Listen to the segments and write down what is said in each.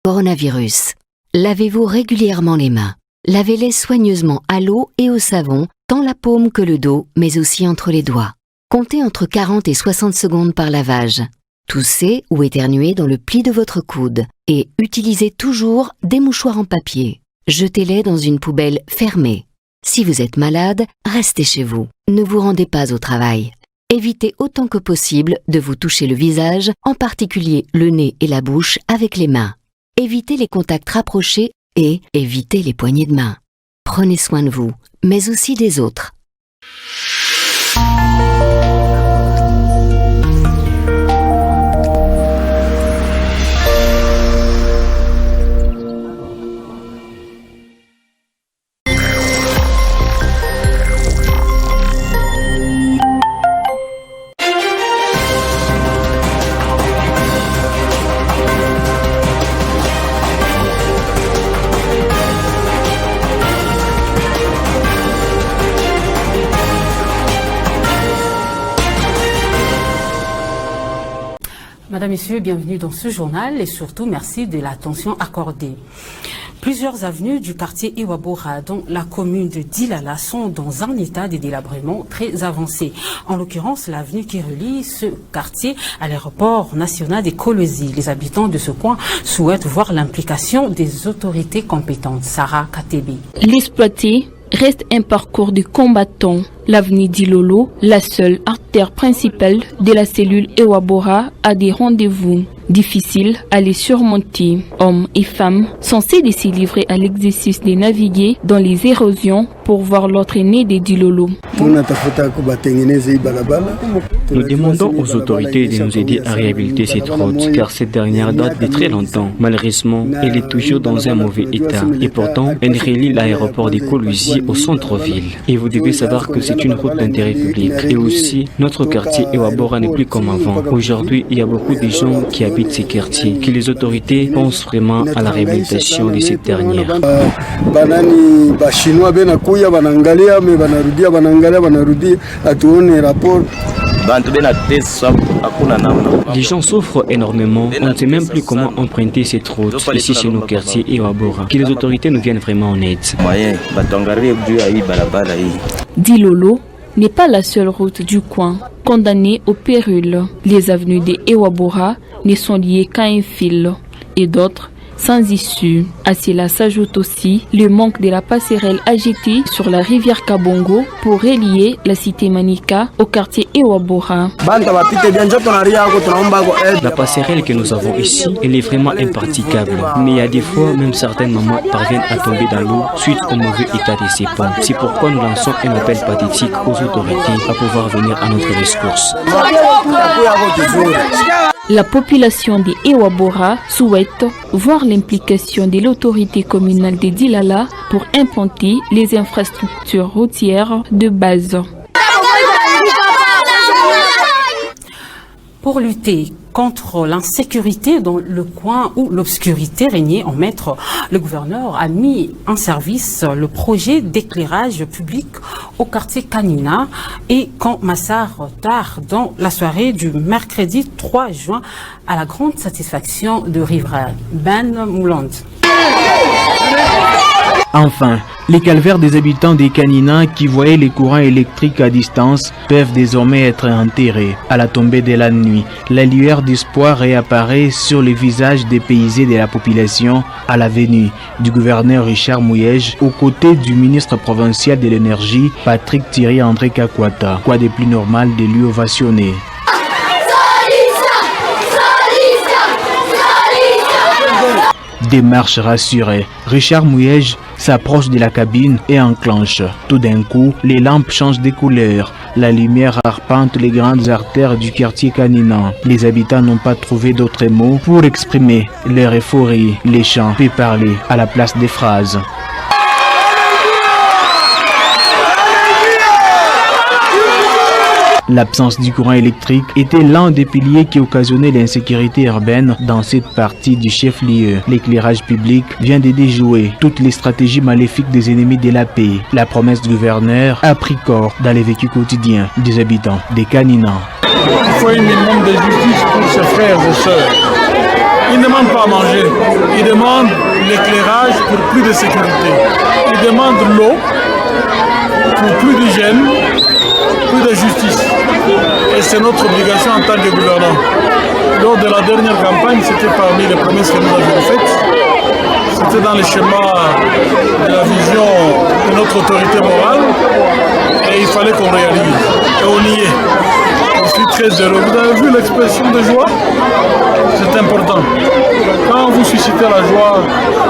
Coronavirus. Lavez-vous régulièrement les mains. Lavez-les soigneusement à l'eau et au savon, tant la paume que le dos, mais aussi entre les doigts. Comptez entre 40 et 60 secondes par lavage. Toussez ou éternuez dans le pli de votre coude et utilisez toujours des mouchoirs en papier. Jetez-les dans une poubelle fermée. Si vous êtes malade, restez chez vous. Ne vous rendez pas au travail. Évitez autant que possible de vous toucher le visage, en particulier le nez et la bouche, avec les mains. Évitez les contacts rapprochés et évitez les poignées de main. Prenez soin de vous, mais aussi des autres. Madame, Messieurs, bienvenue dans ce journal et surtout merci de l'attention accordée. Plusieurs avenues du quartier Iwabora, dont la commune de Dilala, sont dans un état de délabrement très avancé. En l'occurrence, l'avenue qui relie ce quartier à l'aéroport national des Colosi. Les habitants de ce coin souhaitent voir l'implication des autorités compétentes. Sarah Katebi. L'exploiter reste un parcours de combattants. L'avenue d'Ilolo, la seule artère principale de la cellule Iwabora, a des rendez-vous difficiles à les surmonter. Hommes et femmes censés de se livrer à l'exercice de naviguer dans les érosions pour voir l'autre aîné de Dilolo. Nous demandons aux autorités de nous aider à réhabiliter cette route, car cette dernière date de très longtemps. Malheureusement, elle est toujours dans un mauvais état. Et pourtant, elle relie l'aéroport de Colusi au centre-ville. Et vous devez savoir que c'est une route d'intérêt public. Et aussi, notre quartier Iwabora n'est plus comme avant. Aujourd'hui, il y a beaucoup de gens qui habitent ces quartiers, que les autorités pensent vraiment à la réhabilitation de cette dernière. Les gens souffrent énormément. On ne sait même plus comment emprunter cette route ici chez nos quartiers Iwabora. Que les autorités nous viennent vraiment en aide. Dilolo n'est pas la seule route du coin condamnée au péril. Les avenues de Iwabora ne sont liées qu'à un fil et d'autres sans issue. À cela s'ajoute aussi le manque de la passerelle agitée sur la rivière Kabongo pour relier la cité Manika au quartier Iwabora. La passerelle que nous avons ici, elle est vraiment impraticable. Mais il y a des fois, même certaines mamans parviennent à tomber dans l'eau suite au mauvais état de ces ponts. C'est pourquoi nous lançons un appel pathétique aux autorités à pouvoir venir à notre rescousse. La population de Iwabora souhaite voir l'implication de l'autorité communale de Dilala pour implanter les infrastructures routières de base. Pour lutter contre l'insécurité dans le coin où l'obscurité régnait en maître, le gouverneur a mis en service le projet d'éclairage public au quartier Kanina et Massar tard dans la soirée du mercredi 3 juin à la grande satisfaction de riverains. Ben Mouland. Enfin, les calvaires des habitants des Kanina qui voyaient les courants électriques à distance peuvent désormais être enterrés. À la tombée de la nuit, la lueur d'espoir réapparaît sur les visages dépaysés de la population à la venue du gouverneur Richard Mouyej aux côtés du ministre provincial de l'énergie Patrick Thierry André Kakwata. Quoi de plus normal de lui ovationner. Démarche rassurée, Richard Mouyej s'approche de la cabine et enclenche. Tout d'un coup, les lampes changent de couleur. La lumière arpente les grandes artères du quartier Kanina. Les habitants n'ont pas trouvé d'autres mots pour exprimer leur euphorie. Les chants peuvent parler à la place des phrases. L'absence du courant électrique était l'un des piliers qui occasionnait l'insécurité urbaine dans cette partie du chef-lieu. L'éclairage public vient de déjouer toutes les stratégies maléfiques des ennemis de la paix. La promesse du gouverneur a pris corps dans les vécus quotidiens des habitants des Kanina. Il faut un minimum de justice pour ses frères et sœurs. Ils ne demandent pas à manger, ils demandent l'éclairage pour plus de sécurité. Ils demandent l'eau pour plus d'hygiène, plus de justice. Et c'est notre obligation en tant que gouvernant. Lors de la dernière campagne, c'était parmi les promesses que nous avions faites. C'était dans les schémas de la vision de notre autorité morale. Et il fallait qu'on réalise. Et on y est. Je suis très heureux. Vous avez vu l'expression de joie? C'est important. Quand vous suscitez la joie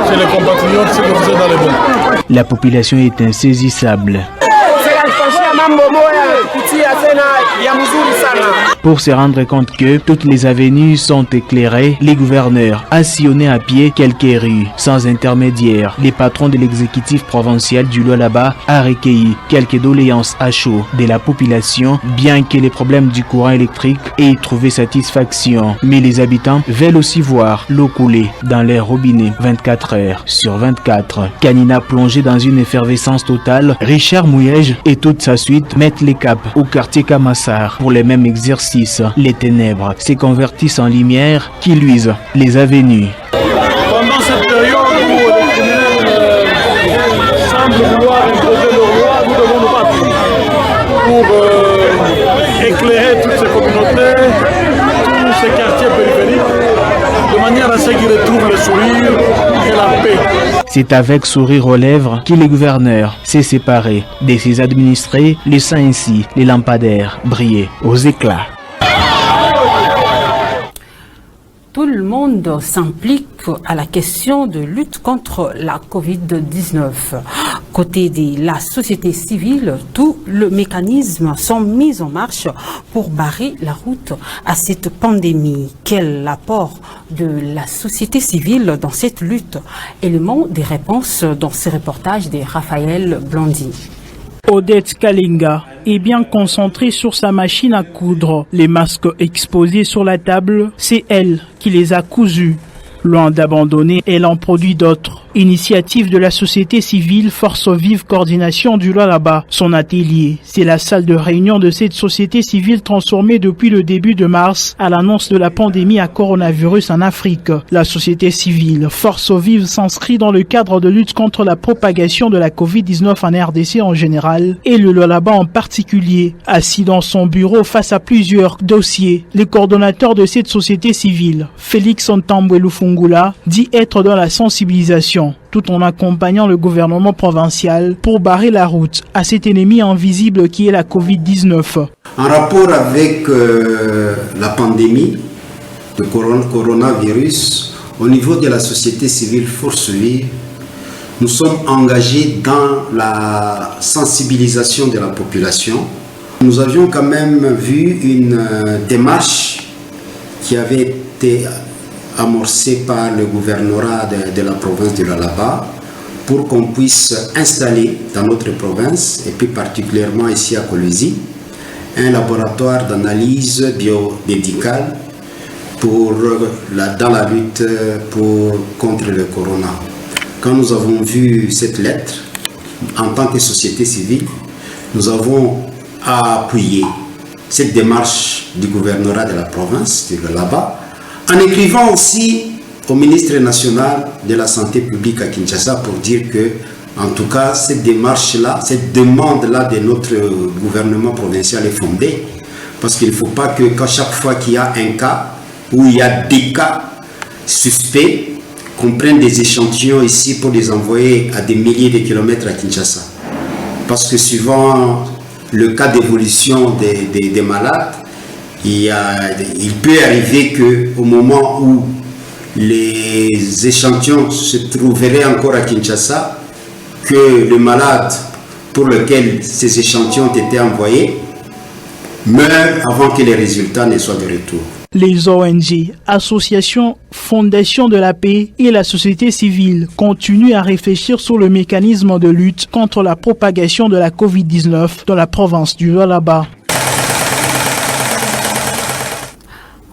chez les compatriotes, c'est que vous êtes dans les bons. La population est insaisissable. Pour se rendre compte que toutes les avenues sont éclairées, les gouverneurs a sillonné à pied quelques rues, sans intermédiaire. Les patrons de l'exécutif provincial du Lualaba a recueilli quelques doléances à chaud de la population, bien que les problèmes du courant électrique aient trouvé satisfaction. Mais les habitants veulent aussi voir l'eau couler dans leurs robinets 24 heures sur 24. Kanina plongé dans une effervescence totale, Richard Mouyège et toute sa suite mettent les caps au quartier Kamassar pour les mêmes exercices. Les ténèbres se convertissent en lumière qui luisent les avenues. Pendant cette période où les criminels semblent vouloir imposer leur loi, nous devons nous battre pour éclairer toutes ces communautés, tous ces quartiers périphériques, de manière à ce qu'ils retrouvent le sourire et la paix. C'est avec sourire aux lèvres que le gouverneur s'est séparé de ses administrés, laissant ainsi les lampadaires briller aux éclats. Tout le monde s'implique à la question de lutte contre la Covid-19. Côté de la société civile, tous les mécanismes sont mis en marche pour barrer la route à cette pandémie. Quel apport de la société civile dans cette lutte? Élément des réponses dans ce reportage de Raphaël Blondy. Odette Kalinga est bien concentrée sur sa machine à coudre. Les masques exposés sur la table, c'est elle qui les a cousus. Loin d'abandonner, elle en produit d'autres. Initiative de la société civile Force Vive Coordination du Lualaba. Son atelier, c'est la salle de réunion de cette société civile transformée depuis le début de mars à l'annonce de la pandémie à coronavirus en Afrique. La société civile Force Vive s'inscrit dans le cadre de lutte contre la propagation de la Covid-19 en RDC en général et le Lualaba en particulier. Assis dans son bureau face à plusieurs dossiers, le coordonnateur de cette société civile, Félix Ntambwe Lufungula, dit être dans la sensibilisation tout en accompagnant le gouvernement provincial pour barrer la route à cet ennemi invisible qui est la Covid-19. En rapport avec la pandémie de coronavirus, au niveau de la société civile Force Vive, nous sommes engagés dans la sensibilisation de la population. Nous avions quand même vu une démarche qui avait été amorcé par le gouvernorat de la province de Lualaba pour qu'on puisse installer dans notre province, et plus particulièrement ici à Kolwezi, un laboratoire d'analyse biomédicale dans la lutte contre le corona. Quand nous avons vu cette lettre, en tant que société civile, nous avons appuyé cette démarche du gouvernorat de la province de Lualaba, en écrivant aussi au ministre national de la Santé publique à Kinshasa pour dire que, en tout cas, cette démarche-là, cette demande-là de notre gouvernement provincial est fondée, parce qu'il ne faut pas qu'à chaque fois qu'il y a un cas, ou il y a des cas suspects, qu'on prenne des échantillons ici pour les envoyer à des milliers de kilomètres à Kinshasa. Parce que suivant le cas d'évolution des malades, il peut arriver qu'au moment où les échantillons se trouveraient encore à Kinshasa, que le malade pour lequel ces échantillons ont été envoyés meurt avant que les résultats ne soient de retour. Les ONG, associations, fondations de la paix et la société civile continuent à réfléchir sur le mécanisme de lutte contre la propagation de la Covid-19 dans la province du Lualaba.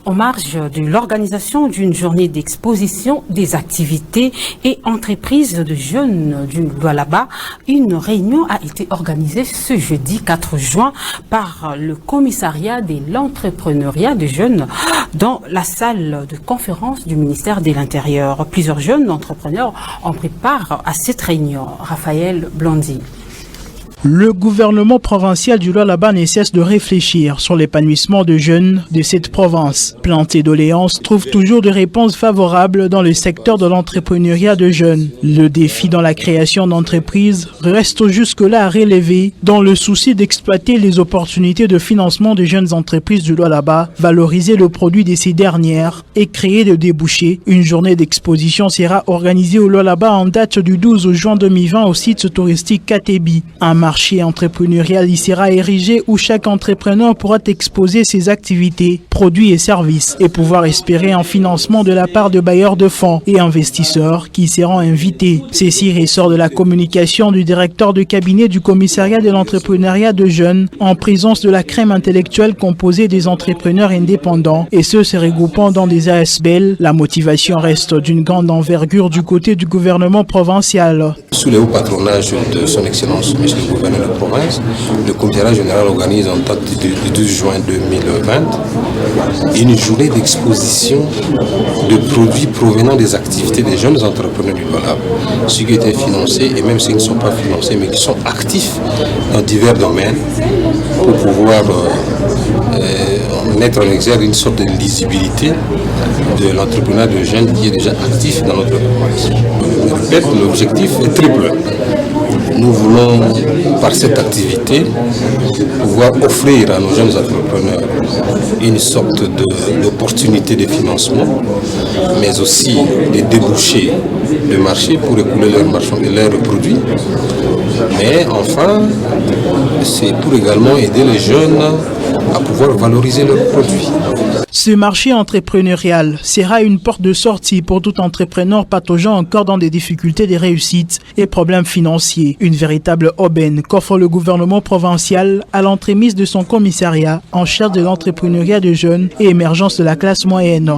En marge de l'organisation d'une journée d'exposition des activités et entreprises de jeunes du Lualaba, une réunion a été organisée ce jeudi 4 juin par le commissariat de l'entrepreneuriat des jeunes dans la salle de conférence du ministère de l'Intérieur. Plusieurs jeunes entrepreneurs ont pris part à cette réunion. Raphaël Blondy. Le gouvernement provincial du Lualaba ne cesse de réfléchir sur l'épanouissement de jeunes de cette province. Planté doléances trouve toujours des réponses favorables dans le secteur de l'entrepreneuriat de jeunes. Le défi dans la création d'entreprises reste jusque-là à relever dans le souci d'exploiter les opportunités de financement des jeunes entreprises du Lualaba, valoriser le produit de ces dernières et créer des débouchés. Une journée d'exposition sera organisée au Lualaba en date du 12 juin 2020 au site touristique Katebi. Un marché entrepreneurial y sera érigé où chaque entrepreneur pourra exposer ses activités, produits et services et pouvoir espérer un financement de la part de bailleurs de fonds et investisseurs qui seront invités. Ceci ressort de la communication du directeur de cabinet du commissariat de l'entrepreneuriat de jeunes en présence de la crème intellectuelle composée des entrepreneurs indépendants et ceux se regroupant dans des ASBL. La motivation reste d'une grande envergure du côté du gouvernement provincial. Sous le haut patronage de son Excellence, M. le gouverneur de province, le commissariat général organise en date du 12 juin 2020 une journée d'exposition de produits provenant des activités des jeunes entrepreneurs du Lualaba, ceux qui étaient financés et même ceux qui ne sont pas financés mais qui sont actifs dans divers domaines pour pouvoir mettre en exergue une sorte de lisibilité de l'entrepreneuriat de jeunes qui est déjà actif dans notre province. Je répète, l'objectif est triple. Nous voulons, par cette activité, pouvoir offrir à nos jeunes entrepreneurs une sorte d'opportunité de financement, mais aussi des débouchés de marché pour écouler leurs produits. Mais enfin, c'est pour également aider les jeunes à pouvoir valoriser leurs produits. Ce marché entrepreneurial sera une porte de sortie pour tout entrepreneur pataugeant encore dans des difficultés de réussite et problèmes financiers. Une véritable aubaine qu'offre le gouvernement provincial à l'entremise de son commissariat en charge de l'entrepreneuriat de jeunes et émergence de la classe moyenne.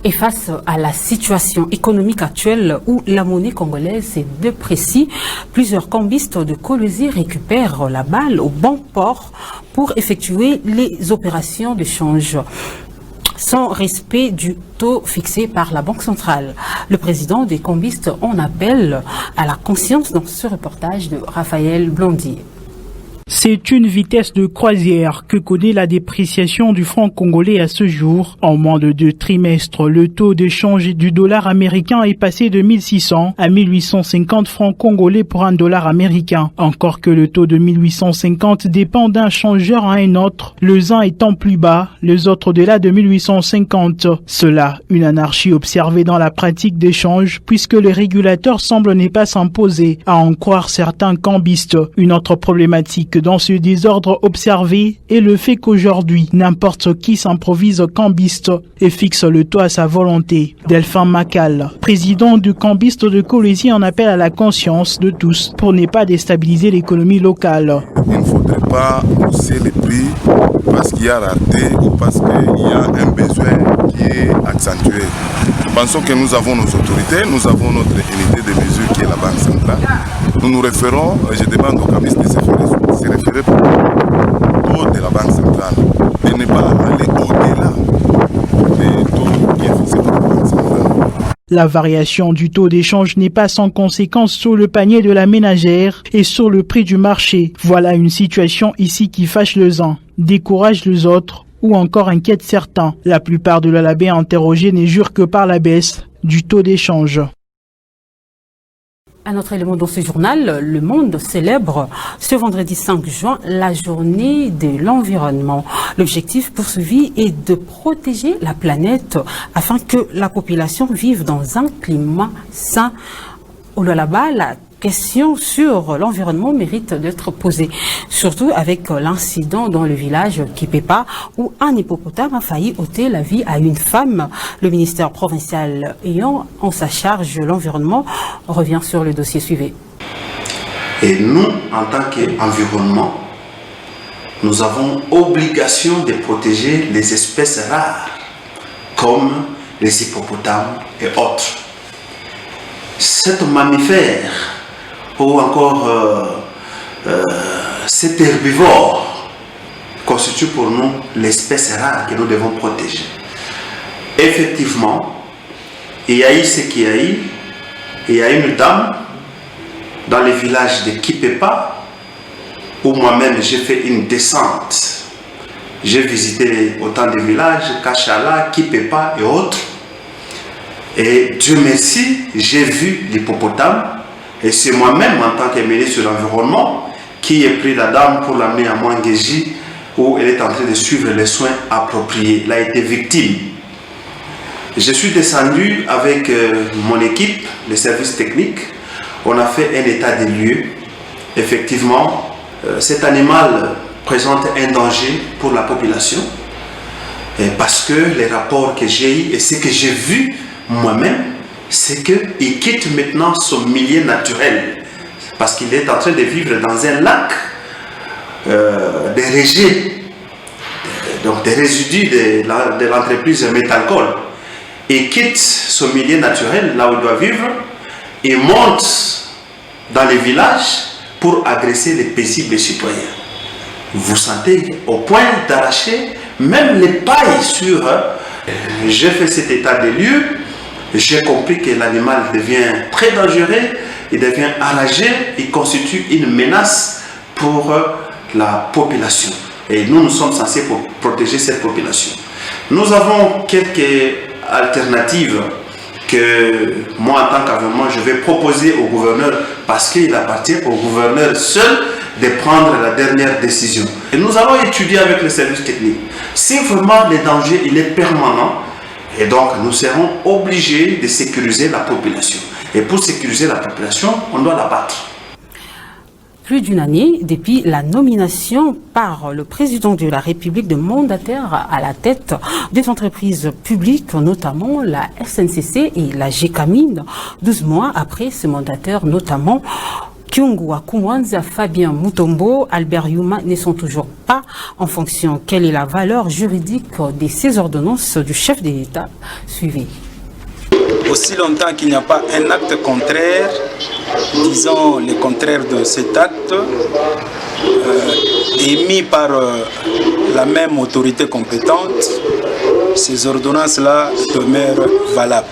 Et face à la situation économique actuelle où la monnaie congolaise est dépréciée, plusieurs cambistes de Kolwezi récupèrent la balle au bon port pour effectuer les opérations de change sans respect du taux fixé par la Banque centrale. Le président des cambistes en appelle à la conscience dans ce reportage de Raphaël Blondy. C'est une vitesse de croisière que connaît la dépréciation du franc congolais à ce jour. En moins de 2 trimestres, le taux d'échange du dollar américain est passé de 1600 à 1850 francs congolais pour un dollar américain. Encore que le taux de 1850 dépend d'un changeur à un autre, les uns étant plus bas, les autres au-delà de 1850. Cela, une anarchie observée dans la pratique d'échange puisque le régulateur semble ne pas s'imposer, à en croire certains cambistes. Une autre problématique dans ce désordre observé est le fait qu'aujourd'hui, n'importe qui s'improvise cambiste et fixe le taux à sa volonté. Delphin Macal, président du cambiste de Kolwezi, en appelle à la conscience de tous pour ne pas déstabiliser l'économie locale. Il ne faudrait pas hausser les prix parce qu'il y a raté ou parce qu'il y a un besoin qui est accentué. Pensons que nous avons nos autorités, nous avons notre unité de mesure qui est la Banque centrale. Nous nous référons, je demande aux cambistes de se référer pour le taux de la Banque centrale, de ne pas aller au-delà des taux qui est fixé par la Banque centrale. La variation du taux d'échange n'est pas sans conséquence sur le panier de la ménagère et sur le prix du marché. Voilà une situation ici qui fâche les uns, décourage les autres ou encore inquiète certains. La plupart de l'Alabé interrogés ne jurent que par la baisse du taux d'échange. Un autre élément dans ce journal, Le Monde célèbre ce vendredi 5 juin la journée de l'environnement. L'objectif poursuivi est de protéger la planète afin que la population vive dans un climat sain. Au Lualaba, la question sur l'environnement mérite d'être posée, surtout avec l'incident dans le village Kipepa où un hippopotame a failli ôter la vie à une femme. Le ministère provincial ayant en sa charge l'environnement revient sur le dossier suivi. Et nous, en tant qu'environnement, nous avons obligation de protéger les espèces rares, comme les hippopotames et autres. Cet mammifère, ou encore cet herbivore, constitue pour nous l'espèce rare que nous devons protéger. Effectivement, il y a eu ce qu'il y a eu. Il y a une dame dans le village de Kipepa, où moi-même j'ai fait une descente. J'ai visité autant de villages, Kachala, Kipepa et autres. Et Dieu merci, j'ai vu l'hippopotame. Et c'est moi-même, en tant que ministre de l'Environnement, qui ai pris la dame pour l'amener à Mwangeji, où elle est en train de suivre les soins appropriés. Elle a été victime. Je suis descendu avec mon équipe, les services techniques. On a fait un état des lieux. Effectivement, cet animal présente un danger pour la population. Parce que les rapports que j'ai eus et ce que j'ai vu moi-même, c'est qu'il quitte maintenant son milieu naturel. Parce qu'il est en train de vivre dans un lac des rejets, donc des résidus de l'entreprise Métalcol. Il quitte son milieu naturel, là où il doit vivre, et monte dans les villages pour agresser les paisibles citoyens. Vous sentez au point d'arracher même les pailles sur... J'ai fait cet état des lieux, j'ai compris que l'animal devient très dangereux, il devient enragé, il constitue une menace pour la population. Et nous sommes censés protéger cette population. Nous avons quelques alternatives que moi, en tant qu'environnement, je vais proposer au gouverneur, parce qu'il appartient au gouverneur seul de prendre la dernière décision. Et nous allons étudier avec les services techniques. Si vraiment le danger il est permanent, et donc nous serons obligés de sécuriser la population. Et pour sécuriser la population, on doit la battre. Plus d'une année depuis la nomination par le président de la République de mandataire à la tête des entreprises publiques, notamment la SNCC et la GECAMINE, 12 mois après ce mandataire, notamment Kyungwa Kumwanza, Fabien Mutombo, Albert Yuma ne sont toujours pas en fonction. Quelle est la valeur juridique de ces ordonnances du chef de l'État? Suivez. Aussi longtemps qu'il n'y a pas un acte contraire, disons le contraire de cet acte, émis par la même autorité compétente, ces ordonnances-là demeurent valables.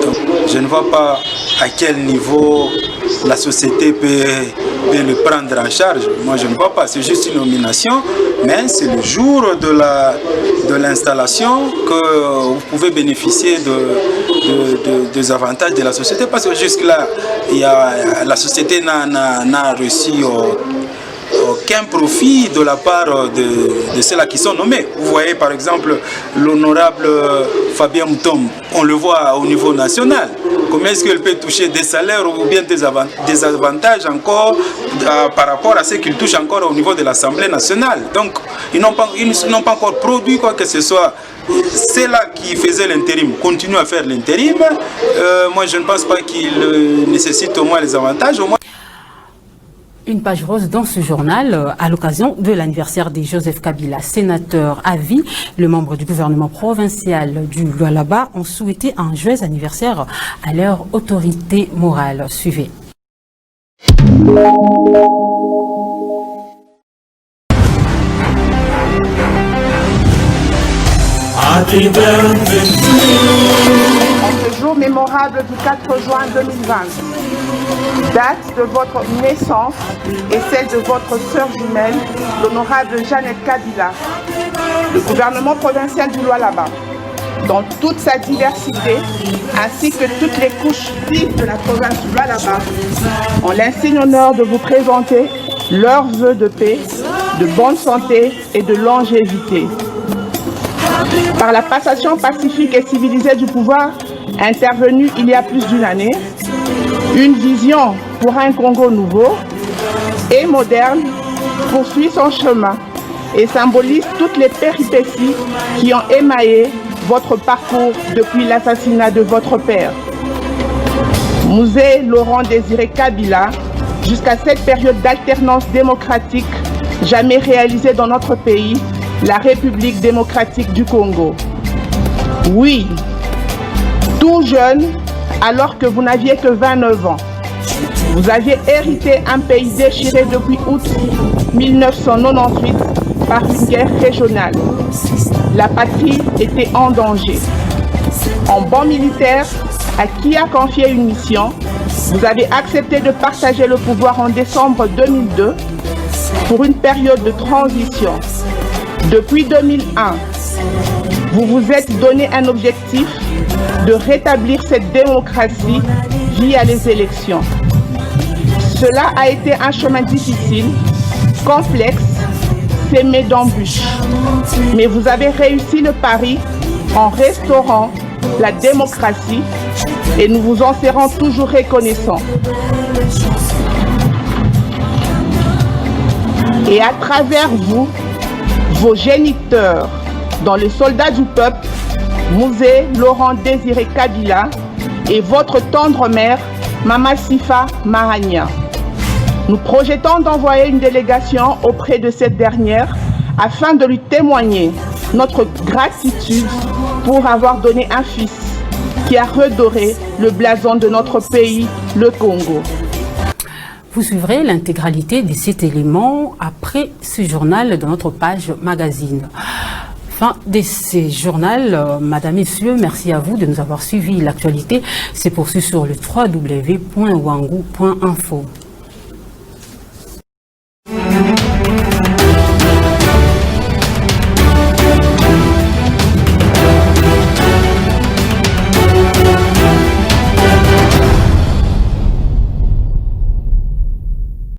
Donc, je ne vois pas à quel niveau la société peut le prendre en charge. Moi, je ne vois pas. C'est juste une nomination, mais c'est le jour de l'installation que vous pouvez bénéficier des avantages de la société. Parce que jusque-là, la société n'a reçu aucun profit de la part de ceux-là qui sont nommés. Vous voyez par exemple l'honorable Fabien Mutombo, on le voit au niveau national. Comment est-ce qu'il peut toucher des salaires ou bien des avantages encore par rapport à ce qu'il touche encore au niveau de l'Assemblée nationale? Donc ils n'ont pas encore produit quoi que ce soit. C'est là qui faisait l'intérim, continue à faire l'intérim. Moi je ne pense pas qu'il nécessite au moins les avantages. Au moins... Une page rose dans ce journal à l'occasion de l'anniversaire de Joseph Kabila, sénateur à vie. Le membre du gouvernement provincial du Lualaba ont souhaité un joyeux anniversaire à leur autorité morale. Suivez. En ce jour mémorable du 4 juin 2020, date de votre naissance et celle de votre sœur jumelle, l'honorable Jeannette Kabila, le gouvernement provincial du Lualaba, dans toute sa diversité, ainsi que toutes les couches vives de la province du Lualaba, ont l'insigne honneur de vous présenter leurs vœux de paix, de bonne santé et de longévité. Par la passation pacifique et civilisée du pouvoir intervenue il y a plus d'une année, une vision pour un Congo nouveau et moderne poursuit son chemin et symbolise toutes les péripéties qui ont émaillé votre parcours depuis l'assassinat de votre père. Mouzé Laurent Désiré Kabila, jusqu'à cette période d'alternance démocratique jamais réalisé dans notre pays, la République démocratique du Congo. Oui, tout jeune, alors que vous n'aviez que 29 ans, vous aviez hérité un pays déchiré depuis août 1998 par une guerre régionale. La patrie était en danger. En bon militaire, à qui a confié une mission, vous avez accepté de partager le pouvoir en décembre 2002 pour une période de transition. Depuis 2001, vous vous êtes donné un objectif de rétablir cette démocratie via les élections. Cela a été un chemin difficile, complexe, semé d'embûches. Mais vous avez réussi le pari en restaurant la démocratie et nous vous en serons toujours reconnaissants. Et à travers vous, vos géniteurs, dans les soldats du peuple, Mouzé Laurent Désiré Kabila et votre tendre mère, Mama Sifa Maragna. Nous projetons d'envoyer une délégation auprès de cette dernière afin de lui témoigner notre gratitude pour avoir donné un fils qui a redoré le blason de notre pays, le Congo. Vous suivrez l'intégralité de cet élément après ce journal de notre page magazine. Fin de ce journal, Madame, Messieurs, merci à vous de nous avoir suivi. L'actualité se poursuit sur le www.wangou.info.